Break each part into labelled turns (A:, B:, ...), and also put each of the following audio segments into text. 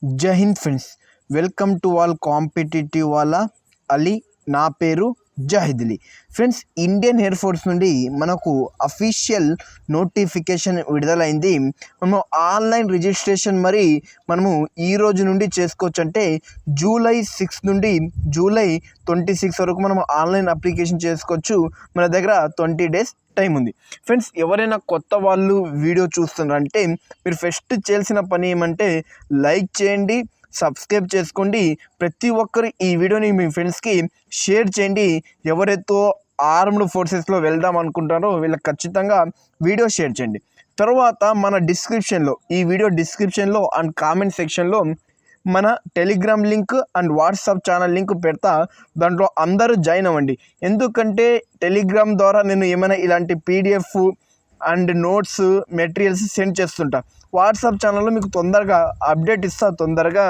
A: జై Hind friends, welcome to all competitive వాళ్ళ అలీ. నా పేరు Zahid Ali. Friends, Indian air force నుండి మనకు అఫీషియల్ నోటిఫికేషన్ విడుదలైంది. మనము ఆన్లైన్ రిజిస్ట్రేషన్ మనము ఈ రోజు నుండి చేసుకోవచ్చు. అంటే జూలై 6 నుండి జూలై 26 వరకు మనము ఆన్లైన్ అప్లికేషన్ చేసుకోవచ్చు. మన దగ్గర 20 days టైం ఉంది. ఫ్రెండ్స్, ఎవరైనా కొత్త వాళ్ళు వీడియో చూస్తున్నారంటే మీరు ఫస్ట్ చేయాల్సిన పని ఏమంటే లైక్ చేయండి, సబ్స్క్రైబ్ చేసుకోండి. ప్రతి ఒక్కరు ఈ వీడియోని మీ ఫ్రెండ్స్కి షేర్ చేయండి. ఎవరైతే ఆర్మ్డ్ ఫోర్సెస్లో వెళ్దాం అనుకుంటారో వీళ్ళకి ఖచ్చితంగా వీడియో షేర్ చేయండి. తర్వాత మన డిస్క్రిప్షన్లో, ఈ వీడియో డిస్క్రిప్షన్లో అండ్ కామెంట్ సెక్షన్లో మన Telegram link and WhatsApp channel link పెడతా. దాంట్లో అందరూ జాయిన్ అవ్వండి. ఎందుకంటే టెలిగ్రామ్ ద్వారా నేను ఏమైనా ఇలాంటి PDF and notes materials send చేస్తుంటా. వాట్సాప్ ఛానల్లో మీకు తొందరగా అప్డేట్ ఇస్తా, తొందరగా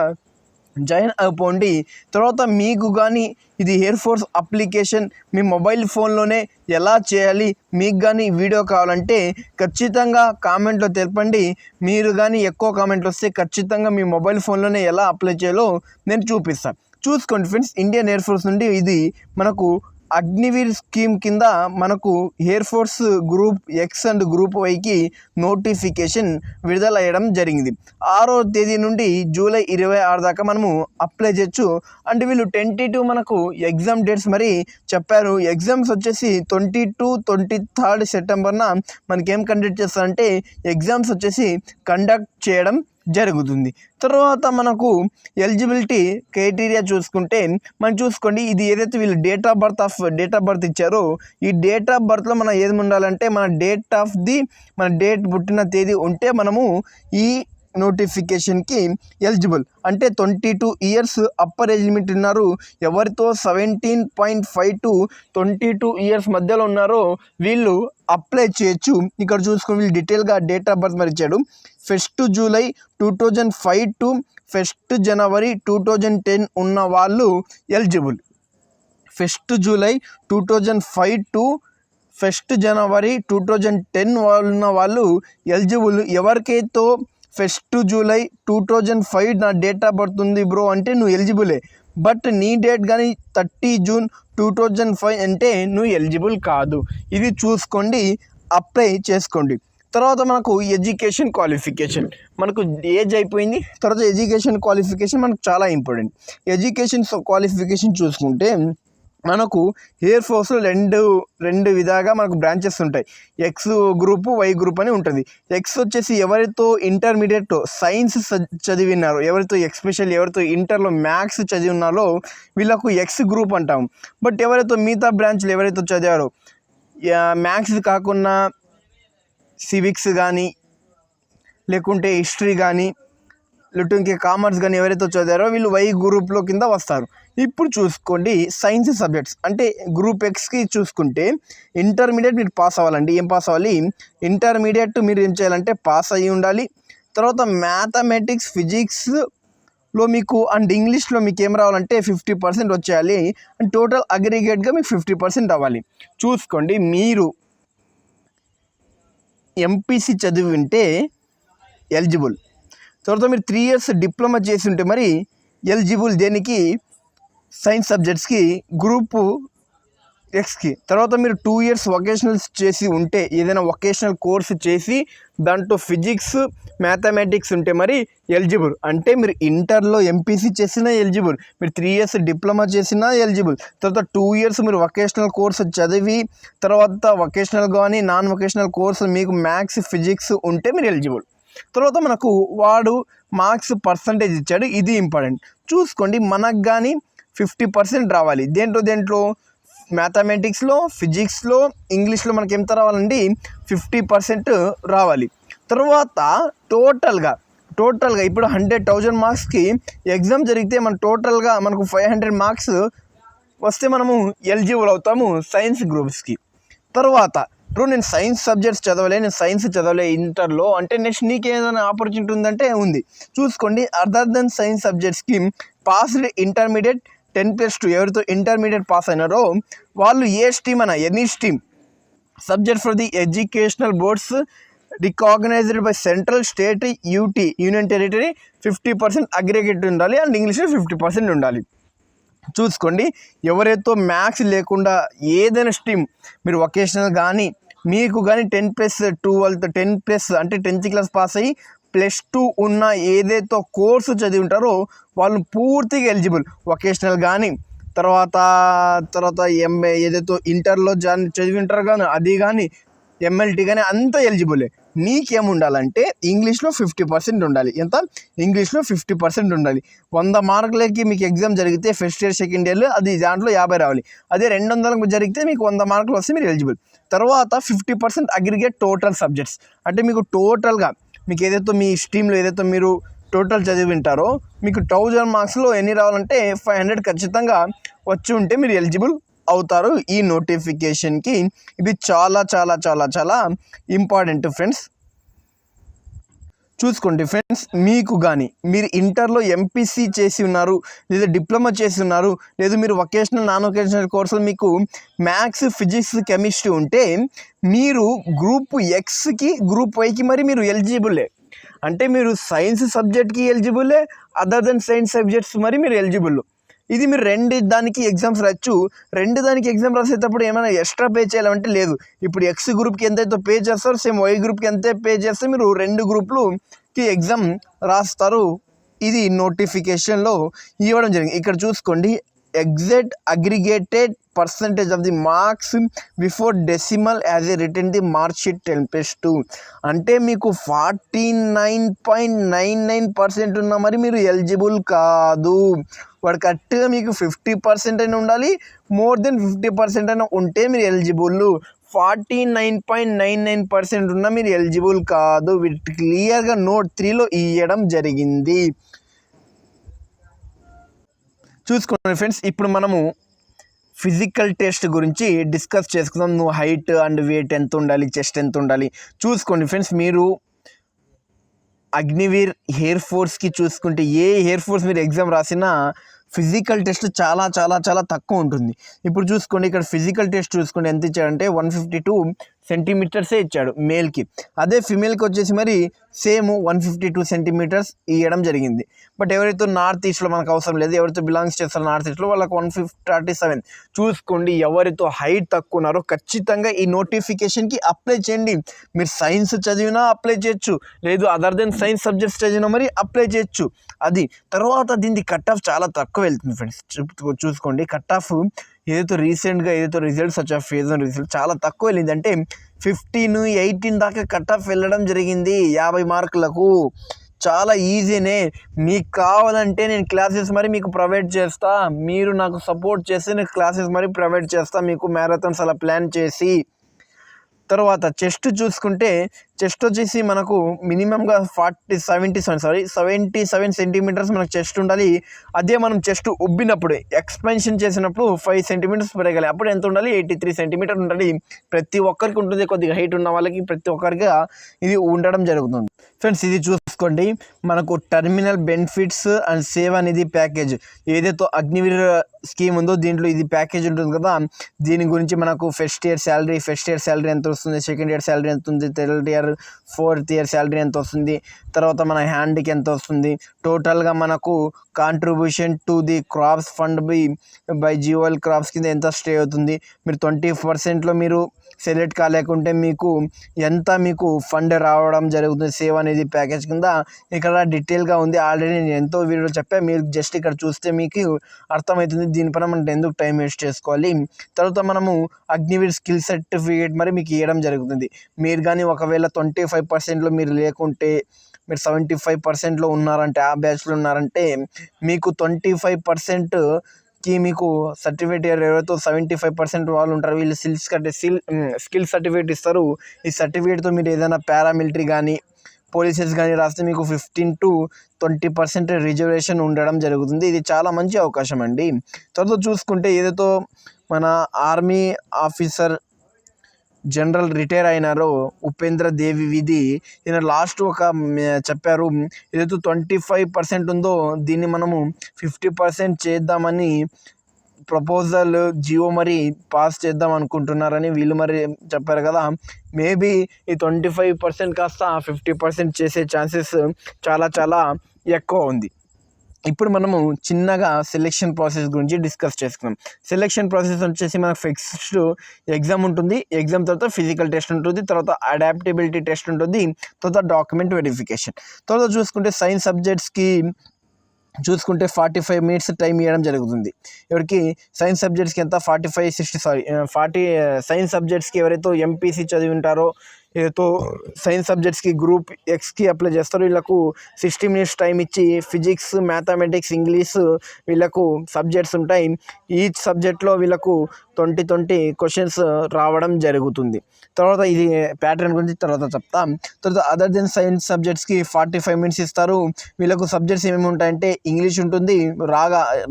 A: జాయిన్ అయిపోండి. తర్వాత మీకు కానీ ఇది ఎయిర్ ఫోర్స్ అప్లికేషన్ మీ మొబైల్ ఫోన్లోనే ఎలా చేయాలి, మీకు కానీ వీడియో కావాలంటే ఖచ్చితంగా కామెంట్లో తెలపండి. మీరు కానీ ఎక్కువ కామెంట్లు వస్తే ఖచ్చితంగా మీ మొబైల్ ఫోన్లోనే ఎలా అప్లై చేయాలో నేను చూపిస్తాను. చూసుకోండి ఫ్రెండ్స్, ఇండియన్ ఎయిర్ ఫోర్స్ నుండి ఇది మనకు అగ్నివీర్ స్కీమ్ కింద మనకు air force group X and group వైకి నోటిఫికేషన్ విడుదలయ్యడం జరిగింది. 6వ తేదీ నుండి జూలై 26 దాకా మనము అప్లై చేయొచ్చు. అండ్ వీళ్ళు 22 మనకు ఎగ్జామ్ డేట్స్ చెప్పారు. ఎగ్జామ్స్ వచ్చేసి 22, 23 సెప్టెంబర్న మనకేం కండక్ట్ చేస్తారంటే ఎగ్జామ్స్ వచ్చేసి కండక్ట్ చేయడం జరుగుతుంది. తర్వాత మనకు ఎలిజిబిలిటీ క్రైటీరియా చూసుకుంటే చూసుకోండి, ఇది ఏదైతే వీళ్ళు డేట్ ఆఫ్ బర్త్ ఇచ్చారో ఈ డేట్ ఆఫ్ బర్త్లో మనం ఏది ఉండాలంటే మన డేట్ పుట్టిన తేదీ ఉంటే మనము ఈ నోటిఫికేషన్కి ఎలిజిబుల్. అంటే 22 years అప్పర్ ఏజ్ లిమిట్ ఉన్నారు. ఎవరితో 17.5 to 22 years మధ్యలో ఉన్నారో వీళ్ళు అప్లై చేయొచ్చు. ఇక్కడ చూసుకుని వీళ్ళు డీటెయిల్గా డేట్ ఆఫ్ బర్త్ ఇచ్చాడు. 1 July 2005 to 1 January 2010 ఉన్న వాళ్ళు ఎలిజిబుల్. 1 July 2005 to 1 January 2010 ఉన్న వాళ్ళు ఎలిజిబుల్. ఎవరికైతే 1 July 2005 నా డేట్ ఆఫ్ బర్త్ ఉంది బ్రో అంటే నువ్వు ఎలిజిబులే. బట్ నీ డేట్ కానీ 30 June 2005 అంటే నువ్వు ఎలిజిబుల్ కాదు. ఇది చూసుకోండి, అప్లై చేసుకోండి. తర్వాత మనకు ఎడ్యుకేషన్ క్వాలిఫికేషన్, మనకు ఏజ్ అయిపోయింది. తర్వాత ఎడ్యుకేషన్ క్వాలిఫికేషన్ మనకు చాలా ఇంపార్టెంట్. ఎడ్యుకేషన్ క్వాలిఫికేషన్ చూసుకుంటే మనకు ఎయిర్ ఫోర్స్లో రెండు విధాలుగా మనకు బ్రాంచెస్ ఉంటాయి. ఎక్స్ గ్రూప్, వై గ్రూప్ అని ఉంటుంది. ఎక్స్ వచ్చేసి ఎవరితో ఇంటర్మీడియట్ సైన్స్ చదివినారో, ఎవరితో ఎక్స్పెషల్ ఎవరితో ఇంటర్లో మ్యాథ్స్ చదివి ఉన్నారో వీళ్ళకు ఎక్స్ గ్రూప్ అంటాం. బట్ ఎవరైతే మిగతా బ్రాంచ్లు ఎవరైతే చదివారో మ్యాథ్స్ కాకుండా సివిక్స్ కానీ లేకుంటే హిస్టరీ కానీ లేకుంటే కామర్స్ కానీ ఎవరైతే చదివారో వీళ్ళు వై గ్రూప్లో కింద వస్తారు. ఇప్పుడు చూసుకోండి సైన్స్ సబ్జెక్ట్స్ అంటే గ్రూప్ ఎక్స్కి చూసుకుంటే ఇంటర్మీడియట్ మీరు పాస్ అవ్వాలండి. ఏం పాస్ అవ్వాలి? ఇంటర్మీడియట్ మీరు ఏం చేయాలంటే పాస్ అయ్యి ఉండాలి. తర్వాత మ్యాథమెటిక్స్, ఫిజిక్స్లో మీకు అండ్ ఇంగ్లీష్లో మీకు ఏం రావాలంటే 50% వచ్చేయాలి. అండ్ టోటల్ అగ్రిగేట్గా మీకు 50% అవ్వాలి. చూసుకోండి, మీరు ఎంపీసీ చదివి ఉంటే ఎలిజిబుల్. తర్వాత మీరు 3 years డిప్లొమా చేసి ఉంటే ఎలిజిబుల్. దేనికి? సైన్స్ సబ్జెక్ట్స్కి, గ్రూప్ ఎక్స్కి. తర్వాత మీరు 2 years వొకేషనల్స్ చేసి ఉంటే, ఏదైనా వొకేషనల్ కోర్సు చేసి దాంట్లో ఫిజిక్స్, మ్యాథమెటిక్స్ ఉంటే ఎలిజిబుల్. అంటే మీరు ఇంటర్లో ఎంపీసీ చేసినా ఎలిజిబుల్, మీరు 3 years డిప్లొమా చేసినా ఎలిజిబుల్. తర్వాత 2 years మీరు వొకేషనల్ కోర్సు చదివి తర్వాత వొకేషనల్ కానీ నాన్ వొకేషనల్ కోర్సు మీకు మ్యాథ్స్, ఫిజిక్స్ ఉంటే మీరు ఎలిజిబుల్. తర్వాత మనకు వాడు మార్క్స్ పర్సంటేజ్ ఇచ్చాడు, ఇది ఇంపార్టెంట్. చూసుకోండి, మనకు కానీ 50% రావాలి. దేంట్లో మ్యాథమెటిక్స్లో, ఫిజిక్స్లో, ఇంగ్లీష్లో మనకి ఎంత రావాలండి? 50% రావాలి. తర్వాత టోటల్గా ఇప్పుడు 100,000 మార్క్స్కి ఎగ్జామ్ జరిగితే టోటల్గా మనకు 500 మార్క్స్ వస్తే మనము ఎలిజిబుల్ అవుతాము సైన్స్ గ్రూప్స్కి. తర్వాత ఇప్పుడు నేను సైన్స్ సబ్జెక్ట్స్ చదవలే ఇంటర్లో అంటే నెక్స్ట్ నీకు ఏదైనా ఆపర్చునిటీ ఉందంటే ఉంది. చూసుకోండి, అదర్ దెన్ సైన్స్ సబ్జెక్ట్స్కి పాస్డ్ ఇంటర్మీడియట్ 10+2 ఎవరితో ఇంటర్మీడియట్ పాస్ అయినారో వాళ్ళు ఏ stream any stream subject for the educational boards recognised by central, state, union territory 50% aggregate ఉండాలి అండ్ ఇంగ్లీష్లో 50% ఉండాలి. చూసుకోండి, ఎవరైతే మ్యాథ్స్ లేకుండా ఏదైనా స్ట్రీమ్ మీరు వొకేషనల్ కానీ మీకు కానీ 10+12 10+ అంటే 10th క్లాస్ పాస్ అయ్యి +2 ఉన్న ఏదైతే కోర్సు చదివి ఉంటారో వాళ్ళు పూర్తిగా ఎలిజిబుల్. వొకేషనల్ కానీ తర్వాత ఎంఏ ఏదైతే ఇంటర్లో చదివి ఉంటారో కానీ అది కానీ ఎంఎల్టీ కానీ అంతా ఎలిజిబులే. మీకేముండాలంటే ఇంగ్లీష్లో 50% ఉండాలి. ఎంత? ఇంగ్లీష్లో 50% ఉండాలి. 100 మార్కులకి మీకు ఎగ్జామ్ జరిగితే ఫస్ట్ ఇయర్ సెకండ్ ఇయర్లో అది దాంట్లో 50 రావాలి. అదే 200 జరిగితే మీకు 100 మార్కులు వస్తే మీరు ఎలిజిబుల్. తర్వాత 50% అగ్రిగేట్ టోటల్ సబ్జెక్ట్స్, అంటే మీకు టోటల్గా మీకు ఏదైతే మీ స్ట్రీమ్లో ఏదైతే మీరు టోటల్ చదివి వింటారో మీకు 1000 మార్క్స్లో ఎన్ని రావాలంటే 500 ఖచ్చితంగా వచ్చి ఉంటే మీరు ఎలిజిబుల్ అవుతారు ఈ నోటిఫికేషన్కి. ఇది చాలా చాలా చాలా చాలా ఇంపార్టెంట్ ఫ్రెండ్స్. చూసుకోండి ఫ్రెండ్స్, మీకు కానీ మీరు ఇంటర్లో ఎంపీసీ చేసి ఉన్నారు, లేదా డిప్లొమా చేసి ఉన్నారు, లేదు మీరు వొకేషనల్ నాన్ వొకేషనల్ కోర్సులు మీకు మ్యాథ్స్, ఫిజిక్స్, కెమిస్ట్రీ ఉంటే మీరు గ్రూప్ ఎక్స్కి గ్రూప్ వైకి మరి మీరు ఎలిజిబులే. అంటే మీరు సైన్స్ సబ్జెక్ట్కి ఎలిజిబులే, అదర్ దెన్ సైన్స్ సబ్జెక్ట్స్ మరి మీరు ఎలిజిబుల్. ఇది మీరు 2 దానికి ఎగ్జామ్స్ రాయొచ్చు. 2 దానికి ఎగ్జామ్ రాసేటప్పుడు ఏమైనా ఎక్స్ట్రా పే చేయాలంటే లేదు. ఇప్పుడు ఎక్స్ గ్రూప్కి ఎంతైతే పే చేస్తారో సేమ్ వై గ్రూప్కి ఎంతే పే చేస్తే మీరు 2 గ్రూపులకి ఎగ్జామ్ రాస్తారు. ఇది నోటిఫికేషన్లో ఇవ్వడం జరిగింది. ఇక్కడ చూసుకోండి, exact aggregated percentage of the marks before decimal as a return the mark sheet 10+2 అంటే మీకు 49.99% ఉన్నా మరి మీరు ఎలిజిబుల్ కాదు. వాడు కరెక్ట్గా మీకు 50% అయినా ఉండాలి, మోర్ దెన్ 50% అయినా ఉంటే మీరు ఎలిజిబుల్. 49.99% ఉన్నా మీరు ఎలిజిబుల్ కాదు. వీటి క్లియర్గా నోట్ 3లో ఇవ్వడం జరిగింది. చూసుకోండి ఫ్రెండ్స్, ఇప్పుడు మనము ఫిజికల్ టెస్ట్ గురించి డిస్కస్ చేసుకుందాం. నువ్వు హైట్ అండ్ వెయిట్ ఎంత ఉండాలి, చెస్ట్ ఎంత ఉండాలి. చూసుకోండి ఫ్రెండ్స్, మీరు అగ్నివీర్ ఎయిర్ ఫోర్స్కి చూసుకుంటే ఏ ఎయిర్ ఫోర్స్ మీరు ఎగ్జామ్ రాసినా ఫిజికల్ టెస్ట్ చాలా చాలా చాలా తక్కువ ఉంటుంది. ఇప్పుడు చూసుకోండి, ఇక్కడ ఫిజికల్ టెస్ట్ చూసుకోండి ఎంత ఇచ్చాడంటే 152 సెంటీమీటర్సే ఇచ్చాడు మేల్కి. అదే ఫిమేల్కి వచ్చేసి మరి సేమ్ 152 సెంటీమీటర్స్ ఇవ్వడం జరిగింది. బట్ ఎవరైతే నార్త్ ఈస్ట్లో మనకు అవసరం లేదు, ఎవరైతే బిలాంగ్స్ చేస్తారో నార్త్ ఈస్ట్లో వాళ్ళకి 137. చూసుకోండి, ఎవరితో హైట్ తక్కువ ఉన్నారో ఖచ్చితంగా ఈ నోటిఫికేషన్కి అప్లై చేయండి. మీరు సైన్స్ చదివినా అప్లై చేయొచ్చు, లేదు అదర్ దెన్ సైన్స్ సబ్జెక్ట్స్ చదివినా మరి అప్లై చేయొచ్చు. అది తర్వాత దీనికి కట్ ఆఫ్ చాలా తక్కువ వెళ్తుంది ఫ్రెండ్స్. చూసుకోండి, కట్ ఆఫ్ ఏదైతే రీసెంట్గా ఏదైతే రిజల్ట్స్ వచ్చా ఫేజ్ 1 రిజల్ట్ చాలా తక్కువ వెళ్ళింది. అంటే 15, 18 దాకా కట్ ఆఫ్ వెళ్ళడం జరిగింది 50 మార్కులకు. చాలా ఈజీనే. మీకు కావాలంటే నేను క్లాసెస్ మరి మీకు ప్రొవైడ్ చేస్తా. మీరు నాకు సపోర్ట్ చేస్తే నేను క్లాసెస్ మరి ప్రొవైడ్ చేస్తా మీకు మ్యారథాన్స్ అలా ప్లాన్ చేసి. తర్వాత చెస్ట్ చూసుకుంటే చెస్ట్ వచ్చేసి మనకు మినిమంగా 77 సెంటీమీటర్స్ మనకు చెస్ట్ ఉండాలి. అదే మనం చెస్ట్ ఉబ్బినప్పుడు ఎక్స్పెన్షన్ చేసినప్పుడు 5 సెంటీమీటర్స్ పెరగాలి. అప్పుడు ఎంత ఉండాలి? 83 సెంటీమీటర్ ఉండాలి. ప్రతి ఒక్కరికి ఉంటుంది, కొద్దిగా హైట్ ఉన్న వాళ్ళకి ప్రతి ఒక్కరికి ఇది ఉండడం జరుగుతుంది ఫ్రెండ్స్. ఇది చూసుకోండి, మనకు టర్మినల్ బెనిఫిట్స్ అండ్ సేవ్ అనేది ప్యాకేజ్ ఏదైతే అగ్నివీర్ స్కీమ్ ఉందో దీంట్లో ఇది ప్యాకేజ్ ఉంటుంది కదా. దీని గురించి మనకు ఫస్ట్ ఇయర్ శాలరీ ఎంత వస్తుంది, సెకండ్ ఇయర్ శాలరీ ఎంత ఉంది, third year fourth year salary ఎంత వస్తుంది, తర్వాత మన హ్యాండ్కి ఎంత వస్తుంది, టోటల్గా మనకు contribution to the crops fund by jewel crops కింద ఎంత స్టే అవుతుంది, మీరు 20%లో మీరు సెలెక్ట్ కాలేకుంటే మీకు ఎంత మీకు ఫండ్ రావడం జరుగుతుంది సేవ్ అనేది ప్యాకేజ్ కింద. ఇక్కడ డీటెయిల్గా ఉంది, ఆల్రెడీ నేను ఎంతో వీడియోలో చెప్పాను. మీరు జస్ట్ ఇక్కడ చూస్తే మీకు అర్థమవుతుంది దీనిపైన మనం ఎందుకు టైం వేస్ట్ చేసుకోవాలి. తర్వాత మనము అగ్నివీర్ స్కిల్ సర్టిఫికేట్ మరి మీకు ఇవ్వడం జరుగుతుంది. మీరు కానీ ఒకవేళ 25%లో మీరు లేకుంటే మీరు 75%లో ఉన్నారంటే ఆ బ్యాచ్లో ఉన్నారంటే మీకు 25%కి మీకు సర్టిఫికేట్ ఎవరైతే 75% వాళ్ళు ఉంటారు వీళ్ళు స్కిల్ సర్టిఫికేట్ ఇస్తారు. ఈ సర్టిఫికేట్తో మీరు ఏదైనా పారామిలిటరీ కానీ పోలీసెస్ కానీ రాస్తే మీకు 15 to 20% రిజర్వేషన్ ఉండడం జరుగుతుంది. ఇది చాలా మంచి అవకాశం అండి. తర్వాత చూసుకుంటే ఏదైతే మన ఆర్మీ ఆఫీసర్ జనరల్ రిటైర్ అయినారో ఉపేంద్ర ద్వివేది, ఈయన లాస్ట్ ఒక చెప్పారు ఏదైతే 25% ఉందో దీన్ని మనము 50% చేద్దామని ప్రపోజల్ జియో మరి పాస్ చేద్దాం అనుకుంటున్నారని వీళ్ళు మరి చెప్పారు కదా. మేబీ ఈ 25% కాస్త 50% చేసే ఛాన్సెస్ చాలా చాలా ఎక్కువ ఉంది. ఇప్పుడు మనము చిన్నగా సెలెక్షన్ ప్రాసెస్ గురించి డిస్కస్ చేసుకుందాం. సెలెక్షన్ ప్రాసెస్ వచ్చేసి మనకు ఫిక్స్డ్ ఎగ్జామ్ ఉంటుంది. ఎగ్జామ్ తర్వాత ఫిజికల్ టెస్ట్ ఉంటుంది, తర్వాత అడాప్టబిలిటీ టెస్ట్ ఉంటుంది, తర్వాత డాక్యుమెంట్ వెరిఫికేషన్. తర్వాత చూసుకుంటే సైన్స్ సబ్జెక్ట్స్కి 45 మినిట్స్ టైం ఇవ్వడం జరుగుతుంది. ఎవరికి సైన్స్ సబ్జెక్ట్స్కి ఎంత 40 సైన్స్ సబ్జెక్ట్స్కి ఎవరైతే ఎంపీసీ చదివి ఉంటారో, ఏదో సైన్స్ సబ్జెక్ట్స్కి గ్రూప్ ఎక్స్కి అప్లై చేస్తారో వీళ్ళకు 60 మినిట్స్ టైం ఇచ్చి ఫిజిక్స్, మ్యాథమెటిక్స్, ఇంగ్లీష్ వీళ్ళకు సబ్జెక్ట్స్ ఉంటాయి. ఈచ్ సబ్జెక్ట్లో వీళ్ళకు 20 క్వశ్చన్స్ రావడం జరుగుతుంది. తర్వాత ఇది ప్యాటర్న్ గురించి తర్వాత చెప్తాం. తర్వాత అదర్ దెన్ సైన్స్ సబ్జెక్ట్స్కి 45 మినిట్స్ ఇస్తారు. వీళ్ళకు సబ్జెక్ట్స్ ఏమేమి ఉంటాయంటే ఇంగ్లీష్ ఉంటుంది,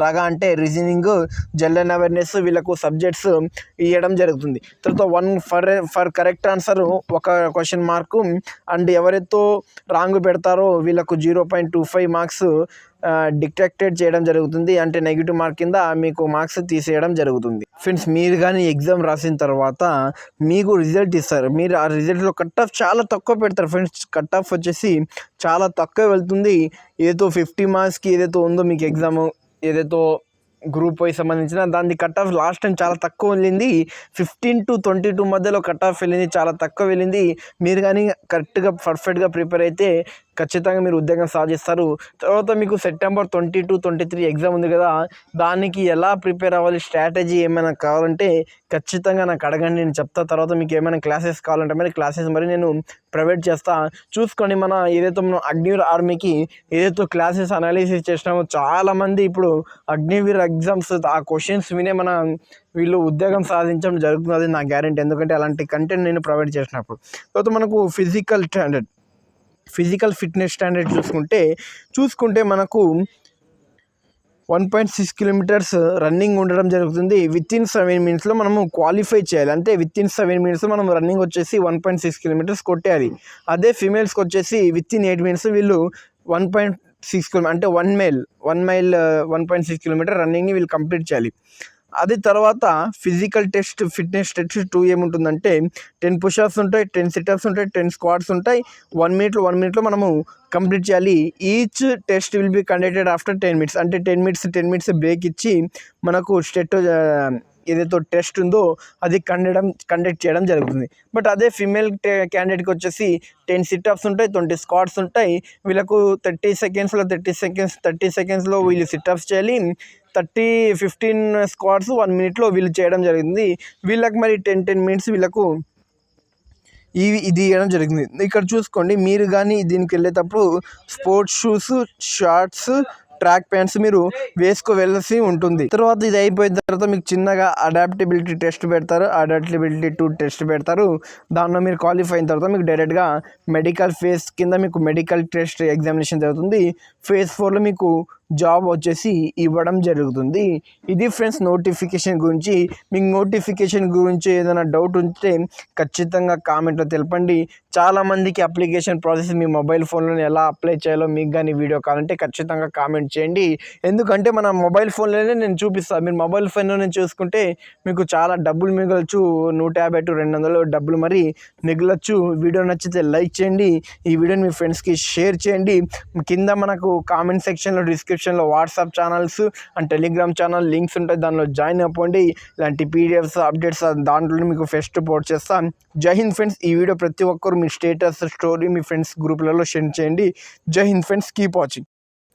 A: రాగా అంటే రీజనింగ్, జనరల్ అవేర్నెస్ వీళ్ళకు సబ్జెక్ట్స్ ఇవ్వడం జరుగుతుంది. తర్వాత 1 ఫర్ కరెక్ట్ ఆన్సర్ ఒక క్వశ్చన్ మార్కు, అండ్ ఎవరైతే రాంగ్ పెడతారో వీళ్ళకు 0.25 మార్క్స్ డిటెక్టెడ్ చేయడం జరుగుతుంది. అంటే నెగిటివ్ మార్క్ కింద మీకు మార్క్స్ తీసేయడం జరుగుతుంది. ఫ్రెండ్స్, మీరు కానీ ఎగ్జామ్ రాసిన తర్వాత మీకు రిజల్ట్ ఇస్తారు. మీరు ఆ రిజల్ట్లో కట్ ఆఫ్ చాలా తక్కువ పెడతారు ఫ్రెండ్స్. కట్ ఆఫ్ వచ్చేసి చాలా తక్కువ వెళ్తుంది. ఏదో 50 మార్క్స్కి ఏదైతే ఉందో మీకు ఎగ్జామ్, ఏదైతే గ్రూప్ వై సంబంధించిన దాన్ని కట్ ఆఫ్ లాస్ట్ టైం చాలా తక్కువ వెళ్ళింది. 15 to 22 మధ్యలో కట్ ఆఫ్ వెళ్ళింది, చాలా తక్కువ వెళ్ళింది. మీరు కానీ కరెక్ట్గా పర్ఫెక్ట్గా ప్రిపేర్ అయితే ఖచ్చితంగా మీరు ఉద్యోగం సాధిస్తారు. తర్వాత మీకు సెప్టెంబర్ 22-23 ఎగ్జామ్ ఉంది కదా, దానికి ఎలా ప్రిపేర్ అవ్వాలి, స్ట్రాటజీ ఏమైనా కావాలంటే ఖచ్చితంగా నాకు అడగండి, నేను చెప్తా. తర్వాత మీకు ఏమైనా క్లాసెస్ కావాలంటే మరి క్లాసెస్ మరి నేను ప్రొవైడ్ చేస్తా. చూసుకొని మన ఏదైతే మనం అగ్నివీర్ ఆర్మీకి ఏదైతే క్లాసెస్ అనాలిసిస్ చేసినామో చాలామంది ఇప్పుడు అగ్నివీర్ ఎగ్జామ్స్ ఆ క్వశ్చన్స్ వినే వీళ్ళు ఉద్యోగం సాధించడం జరుగుతుంది. నా గ్యారెంటీ, ఎందుకంటే అలాంటి కంటెంట్ నేను ప్రొవైడ్ చేసినప్పుడు. తర్వాత మనకు ఫిజికల్ ఫిట్నెస్ స్టాండర్డ్ చూసుకుంటే మనకు 1.6 కిలోమీటర్స్ రన్నింగ్ ఉండడం జరుగుతుంది. వితిన్ 7 మినిట్స్లో మనము క్వాలిఫై చేయాలి. అంటే వితిన్ 7 మినిట్స్లో మనం రన్నింగ్ వచ్చేసి 1.6 కిలోమీటర్స్ కొట్టేయాలి. అదే ఫీమేల్స్కి వచ్చేసి వితిన్ 8 మినిట్స్ వీళ్ళు 1.6 కిలోమీటర్ అంటే 1 మైల్ 1.6 కిలోమీటర్ రన్నింగ్ని వీళ్ళు కంప్లీట్ చేయాలి. అది తర్వాత ఫిజికల్ టెస్ట్, ఫిట్నెస్ టెస్ట్ 2 ఏముంటుందంటే 10 పుషప్స్ ఉంటాయి, 10 సిటప్స్ ఉంటాయి, 10 స్క్వాట్స్ ఉంటాయి. 1 మినిట్లో మనము కంప్లీట్ చేయాలి. Each test will be conducted after 10 minutes. అంటే 10 మినిట్స్ బ్రేక్ ఇచ్చి మనకు ఏదైతే టెస్ట్ ఉందో అది కండక్ట్ చేయడం జరుగుతుంది. బట్ అదే ఫీమేల్ క్యాండిడేట్కి వచ్చేసి 10 సిటప్స్ ఉంటాయి, 20 స్క్వాట్స్ ఉంటాయి. వీళ్ళకు 30 సెకండ్స్లో వీళ్ళు సిటప్స్ చేయాలి. 15 స్క్వాట్స్ 1 మినిట్లో వీళ్ళు చేయడం జరిగింది. వీళ్ళకి మరి 10 మినిట్స్ వీళ్ళకు ఇది ఇవ్వడం జరిగింది. ఇక్కడ చూసుకోండి, మీరు కానీ దీనికి వెళ్ళేటప్పుడు sports shoes, shorts, track pants మీరు వేసుకోవలసి ఉంటుంది. తర్వాత ఇది అయిపోయిన తర్వాత మీకు చిన్నగా అడాప్టబిలిటీ టెస్ట్ పెడతారు, అడాప్టబిలిటీ 2 టెస్ట్ పెడతారు. దానిలో మీరు క్వాలిఫై అయిన తర్వాత మీకు డైరెక్ట్గా మెడికల్ ఫేజ్ కింద మీకు మెడికల్ టెస్ట్ ఎగ్జామినేషన్ జరుగుతుంది. ఫేజ్ 4లో మీకు జాబ్ వచ్చేసి ఇవ్వడం జరుగుతుంది. ఇది ఫ్రెండ్స్ నోటిఫికేషన్ గురించి. మీకు నోటిఫికేషన్ గురించి ఏదైనా డౌట్ ఉంటే ఖచ్చితంగా కామెంట్లో తెలపండి. చాలామందికి అప్లికేషన్ ప్రాసెస్ మీ మొబైల్ ఫోన్లో ఎలా అప్లై చేయాలో మీకు కానీ వీడియో కావాలంటే ఖచ్చితంగా కామెంట్ చేయండి. ఎందుకంటే మన మొబైల్ ఫోన్లోనే నేను చూపిస్తాను. మీరు మొబైల్ ఫోన్లో నేను చూసుకుంటే మీకు చాలా డబ్బులు మిగలచ్చు, 150 to 200 డబ్బులు మరి మిగలచ్చు. వీడియో నచ్చితే లైక్ చేయండి, ఈ వీడియోని మీ ఫ్రెండ్స్కి షేర్ చేయండి. కింద మనకు కామెంట్ సెక్షన్లో డిస్క్రిప్షన్లో WhatsApp channels and Telegram channel links ఉంటాయి, దానిలో జాయిన్ అవ్వండి. ఇలాంటి పీడిఎఫ్స్ అప్డేట్స్ దాంట్లో మీకు ఫస్ట్ పోస్ట్ చేస్తాను. జై హింద్ ఫ్రెండ్స్. ఈ వీడియో ప్రతి ఒక్కరు మీ స్టేటస్ స్టోరీ మీ ఫ్రెండ్స్ గ్రూప్లలో షేర్ చేయండి. జై హింద్ ఫ్రెండ్స్, కీప్ వాచింగ్.